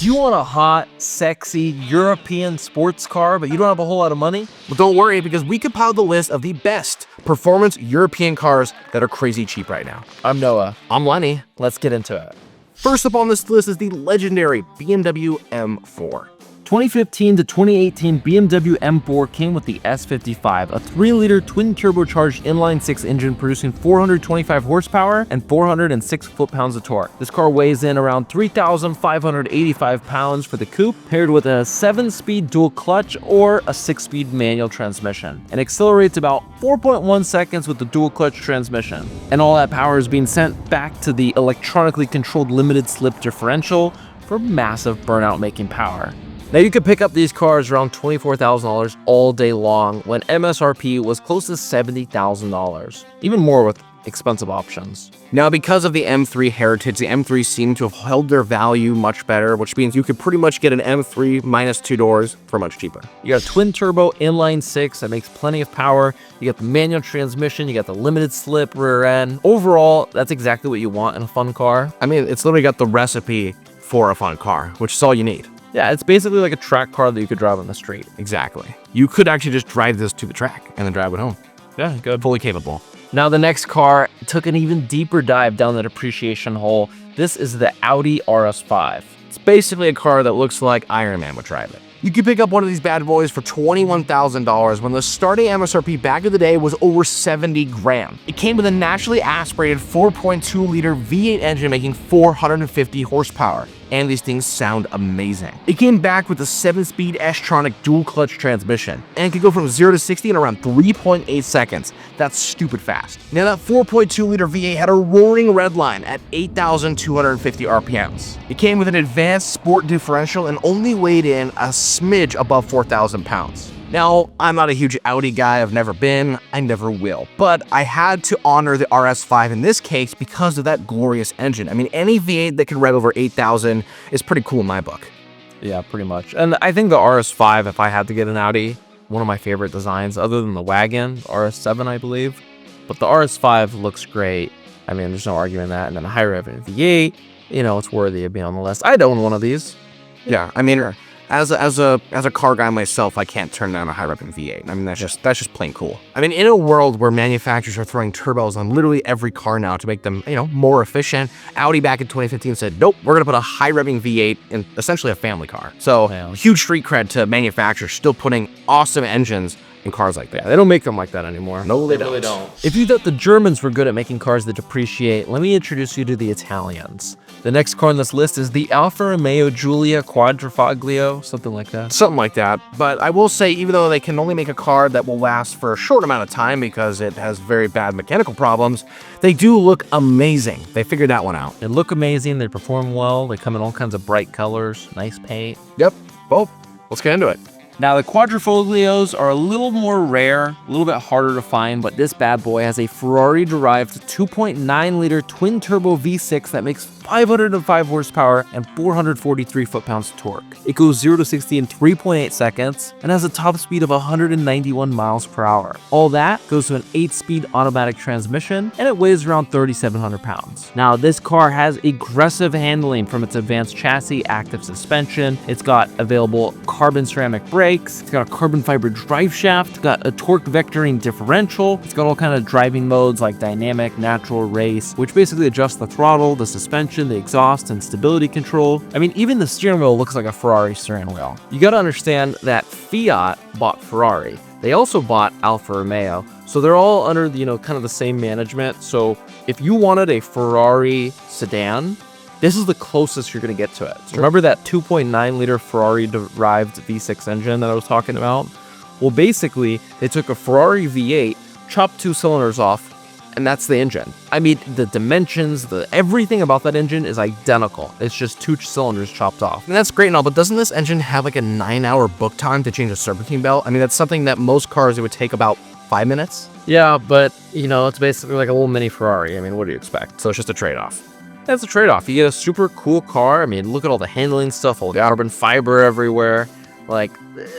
Do you want a hot, sexy, European sports car, but you don't have a whole lot of money? Well, don't worry, because we compiled the list of the best performance European cars that are crazy cheap right now. I'm Noah. I'm Lenny. Let's get into it. First up on this list is the legendary BMW M4. 2015 to 2018 BMW M4 came with the S55, a 3-liter twin-turbocharged inline-6 engine producing 425 horsepower and 406 foot-pounds of torque. This car weighs in around 3,585 pounds for the coupe, paired with a 7-speed dual clutch or a 6-speed manual transmission, and accelerates about 4.1 seconds with the dual clutch transmission. And all that power is being sent back to the electronically controlled limited slip differential for massive burnout-making power. Now, you could pick up these cars around $24,000 all day long when MSRP was close to $70,000, even more with expensive options. Now, because of the M3 heritage, the M3 seem to have held their value much better, which means you could pretty much get an M3 minus 2 doors for much cheaper. You got a twin-turbo inline-6 that makes plenty of power. You got the manual transmission. You got the limited slip rear end. Overall, that's exactly what you want in a fun car. I mean, it's literally got the recipe for a fun car, which is all you need. Yeah, it's basically like a track car that you could drive on the street. Exactly. You could actually just drive this to the track and then drive it home. Yeah, good. Fully capable. Now, the next car took an even deeper dive down the depreciation hole. This is the Audi RS5. It's basically a car that looks like Iron Man would drive it. You could pick up one of these bad boys for $21,000 when the starting MSRP back in the day was over 70 grand. It came with a naturally aspirated 4.2-liter V8 engine making 450 horsepower. And these things sound amazing. It came back with a 7-speed S-tronic dual-clutch transmission and could go from 0 to 60 in around 3.8 seconds. That's stupid fast. Now, that 4.2-liter V8 had a roaring red line at 8,250 RPMs. It came with an advanced sport differential and only weighed in a smidge above 4,000 pounds. Now, I'm not a huge Audi guy, I've never been, I never will, but I had to honor the RS5 in this case because of that glorious engine. I mean, any V8 that can rev over 8,000 is pretty cool in my book. Yeah, pretty much. And I think the RS5, if I had to get an Audi, one of my favorite designs, other than the wagon, RS7, I believe. But the RS5 looks great. I mean, there's no arguing that. And then a high rev V8, you know, it's worthy of being on the list. I'd own one of these. Yeah, I mean, as a car guy myself, I can't turn down a high-revving V8. I mean, that's just plain cool. I mean, in a world where manufacturers are throwing turbos on literally every car now to make them, you know, more efficient, Audi back in 2015 said, nope, we're gonna put a high-revving V8 in essentially a family car. So, huge street cred to manufacturers still putting awesome engines in cars like that. Yeah, they don't make them like that anymore. No, they really don't. If you thought the Germans were good at making cars that depreciate, let me introduce you to the Italians. The next car on this list is the Alfa Romeo Giulia Quadrifoglio, something like that. Something like that. But I will say, even though they can only make a car that will last for a short amount of time because it has very bad mechanical problems, they do look amazing. They figured that one out. They look amazing, they perform well, they come in all kinds of bright colors, nice paint. Yep. Well, let's get into it. Now, the Quadrifoglios are a little more rare, a little bit harder to find, but this bad boy has a Ferrari-derived 2.9-liter twin-turbo V6 that makes 505 horsepower and 443 foot-pounds of torque. It goes 0 to 60 in 3.8 seconds and has a top speed of 191 miles per hour. All that goes to an 8-speed automatic transmission, and it weighs around 3,700 pounds. Now, this car has aggressive handling from its advanced chassis, active suspension. It's got available carbon ceramic brakes. It's got a carbon fiber drive shaft. It's got a torque vectoring differential. It's got all kind of driving modes like dynamic, natural, race, which basically adjusts the throttle, the suspension, the exhaust, and stability control. I mean, even the steering wheel looks like a Ferrari steering wheel. You gotta understand that Fiat bought Ferrari. They also bought Alfa Romeo. So they're all under, you know, kind of the same management. So if you wanted a Ferrari sedan, this is the closest you're going to get to it. So remember that 2.9-liter Ferrari-derived V6 engine that I was talking about? Well, basically, they took a Ferrari V8, chopped 2 cylinders off, and that's the engine. I mean, the dimensions, everything about that engine is identical. It's just 2 cylinders chopped off. And that's great and all, but doesn't this engine have like a 9-hour book time to change a serpentine belt? I mean, that's something that most cars, it would take about 5 minutes. Yeah, but, you know, it's basically like a little mini Ferrari. I mean, what do you expect? So it's just a trade-off. That's a trade-off. You get a super cool car. I mean, look at all the handling stuff, all the carbon fiber everywhere. Like,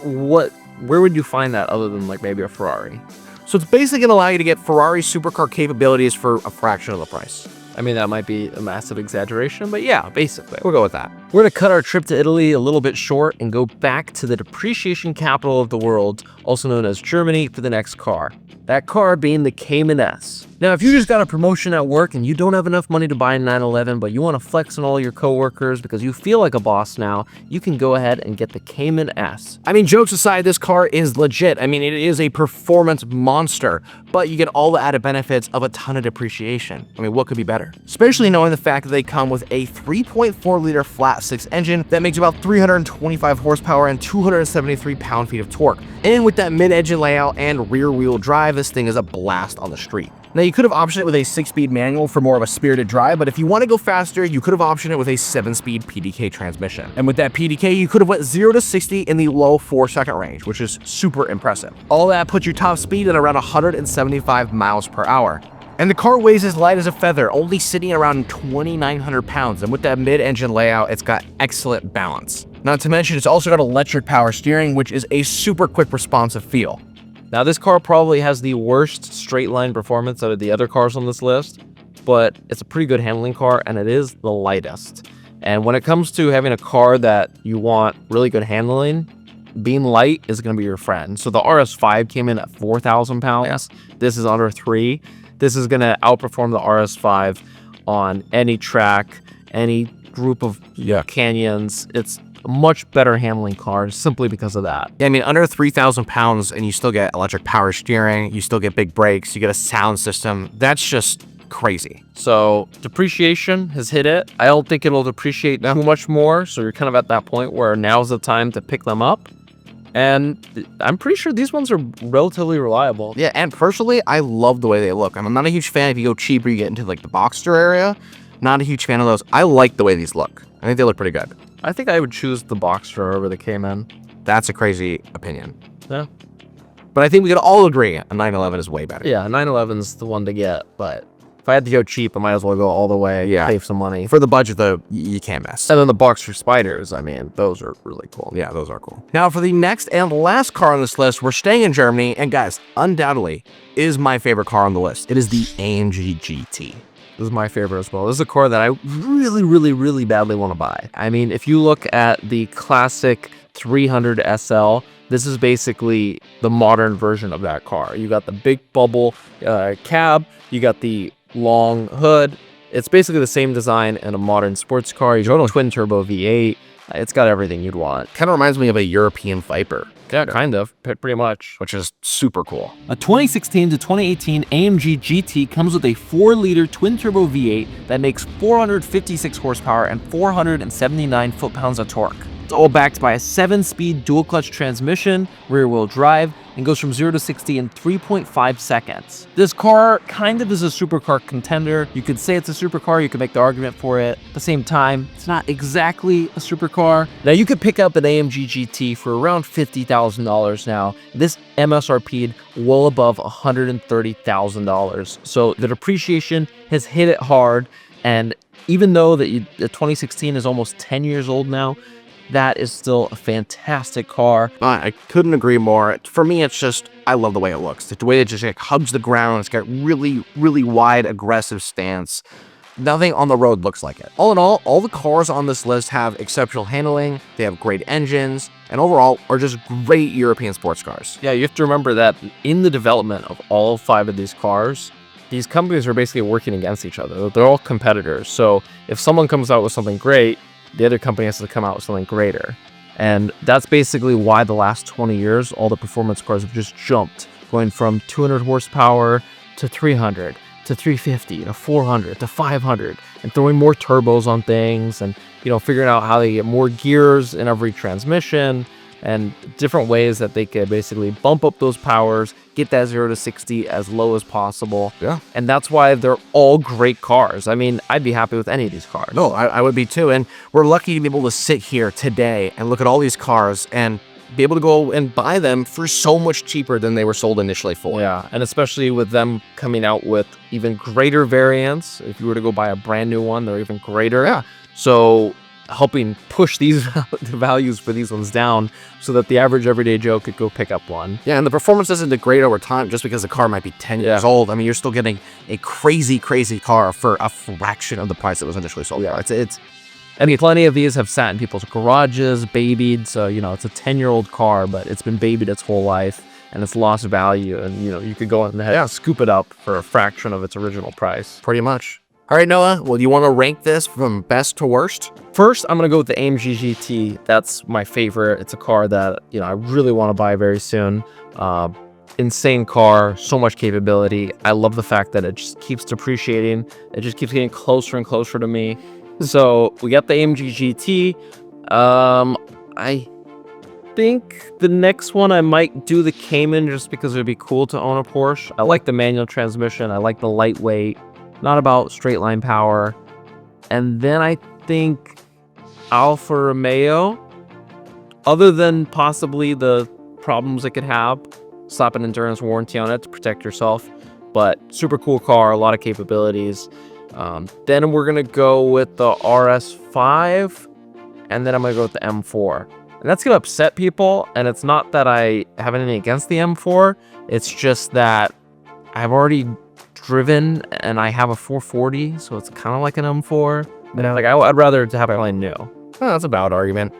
where would you find that other than like maybe a Ferrari? So it's basically going to allow you to get Ferrari supercar capabilities for a fraction of the price. I mean, that might be a massive exaggeration, but yeah, basically. We'll go with that. We're gonna cut our trip to Italy a little bit short and go back to the depreciation capital of the world, also known as Germany, for the next car. That car being the Cayman S. Now, if you just got a promotion at work and you don't have enough money to buy a 911, but you want to flex on all your coworkers because you feel like a boss now, you can go ahead and get the Cayman S. I mean, jokes aside, this car is legit. I mean, it is a performance monster, but you get all the added benefits of a ton of depreciation. I mean, what could be better? Especially knowing the fact that they come with a 3.4-liter flat-six engine that makes about 325 horsepower and 273 pound-feet of torque. And with that mid-engine layout and rear-wheel drive, this thing is a blast on the street. Now, you could have optioned it with a 6-speed manual for more of a spirited drive, but if you want to go faster, you could have optioned it with a 7-speed PDK transmission. And with that PDK, you could have went 0 to 60 in the low 4-second range, which is super impressive. All that puts your top speed at around 175 miles per hour. And the car weighs as light as a feather, only sitting around 2,900 pounds. And with that mid-engine layout, it's got excellent balance. Not to mention, it's also got electric power steering, which is a super quick responsive feel. Now, this car probably has the worst straight line performance out of the other cars on this list, but it's a pretty good handling car, and it is the lightest. And when it comes to having a car that you want really good handling, being light is going to be your friend. So the RS5 came in at 4,000 pounds. This is under 3. This is going to outperform the RS5 on any track, any group of canyons. It's a much better handling car simply because of that. Yeah, I mean, under 3,000 pounds and you still get electric power steering, you still get big brakes, you get a sound system. That's just crazy. So depreciation has hit it. I don't think it'll depreciate too much more. So you're kind of at that point where now's the time to pick them up. And I'm pretty sure these ones are relatively reliable. Yeah, and personally, I love the way they look. I'm not a huge fan if you go cheaper, you get into like the Boxster area. Not a huge fan of those. I like the way these look. I think they look pretty good. I think I would choose the Boxster over the Cayman. That's a crazy opinion. Yeah. But I think we could all agree a 911 is way better. Yeah, 911's the one to get, but if I had to go cheap, I might as well go all the way, save some money. For the budget, though, you can't miss. And then the Boxster Spiders, I mean, those are really cool. Yeah, those are cool. Now, for the next and last car on this list, we're staying in Germany, and guys, undoubtedly, is my favorite car on the list. It is the AMG GT. This is my favorite as well. This is a car that I really badly want to buy. I mean, if you look at the classic 300 SL, this is basically the modern version of that car. You got the big bubble cab, you got the long hood. It's basically the same design in a modern sports car. You got a twin turbo V8. It's got everything you'd want. Kind of reminds me of a European Viper. Yeah, kind of, pretty much. Which is super cool. A 2016 to 2018 AMG GT comes with a 4-liter twin-turbo V8 that makes 456 horsepower and 479 foot-pounds of torque. It's all backed by a 7-speed dual-clutch transmission, rear-wheel drive, and goes from 0 to 60 in 3.5 seconds. This car kind of is a supercar contender. You could say it's a supercar, you could make the argument for it. At the same time, it's not exactly a supercar. Now, you could pick up an AMG GT for around $50,000 now. This MSRP'd well above $130,000. So the depreciation has hit it hard, and even though the 2016 is almost 10 years old now, that is still a fantastic car. I couldn't agree more. For me, it's just, I love the way it looks. The way it just like hugs the ground. It's got really wide, aggressive stance. Nothing on the road looks like it. All in all the cars on this list have exceptional handling, they have great engines, and overall are just great European sports cars. Yeah, you have to remember that in the development of all 5 of these cars, these companies are basically working against each other. They're all competitors. So if someone comes out with something great, the other company has to come out with something greater. And that's basically why the last 20 years, all the performance cars have just jumped, going from 200 horsepower to 300 to 350 to 400 to 500, and throwing more turbos on things, and figuring out how they get more gears in every transmission, and different ways that they could basically bump up those powers, get that 0 to 60 as low as possible. Yeah. And that's why they're all great cars. I mean, I'd be happy with any of these cars. No, I would be too. And we're lucky to be able to sit here today and look at all these cars and be able to go and buy them for so much cheaper than they were sold initially for. Yeah, and especially with them coming out with even greater variants. If you were to go buy a brand new one, they're even greater. Yeah. So helping push these the values for these ones down so that the average everyday Joe could go pick up one. Yeah, and the performance doesn't degrade over time just because the car might be 10 years old. I mean, you're still getting a crazy car for a fraction of the price it was initially sold. Yeah, And plenty of these have sat in people's garages, babied, so, you know, it's a 10-year-old car, but it's been babied its whole life, and it's lost value, and, you know, you could go in and scoop it up for a fraction of its original price. Pretty much. All right, Noah, well, you want to rank this from best to worst? First, I'm going to go with the AMG GT. That's my favorite. It's a car that, you know, I really want to buy very soon. Insane car, so much capability. I love the fact that it just keeps depreciating. It just keeps getting closer and closer to me. So we got the AMG GT. I think the next one I might do the Cayman just because it would be cool to own a Porsche. I like the manual transmission. I like the lightweight, not about straight line power. And then I think Alfa Romeo, other than possibly the problems it could have, slap an endurance warranty on it to protect yourself, but super cool car, a lot of capabilities. Then we're gonna go with the RS5, and then I'm gonna go with the M4. And that's gonna upset people, and it's not that I have anything against the M4, it's just that I've already driven and I have a 440, so it's kind of like an M4. You know, like I'd rather have it like new. Oh, that's a valid argument.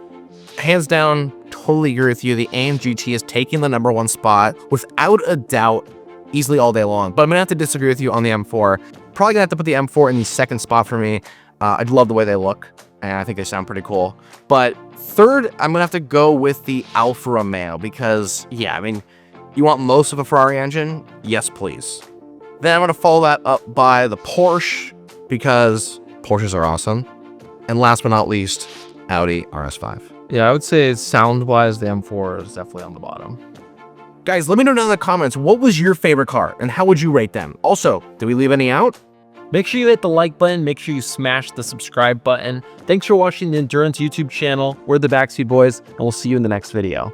Hands down, totally agree with you. The AMG GT is taking the #1 spot without a doubt, easily all day long. But I'm gonna have to disagree with you on the M4. Probably gonna have to put the M4 in the second spot for me. I love the way they look, and I think they sound pretty cool. But third, I'm gonna have to go with the Alfa Romeo because, yeah, I mean, you want most of a Ferrari engine? Yes, please. Then I'm gonna follow that up by the Porsche because Porsches are awesome. And last but not least, Audi RS5. Yeah, I would say sound-wise, the M4 is definitely on the bottom. Guys, let me know down in the comments, what was your favorite car and how would you rate them? Also, did we leave any out? Make sure you hit the like button. Make sure you smash the subscribe button. Thanks for watching the Endurance YouTube channel. We're the Backspeed Boys, and we'll see you in the next video.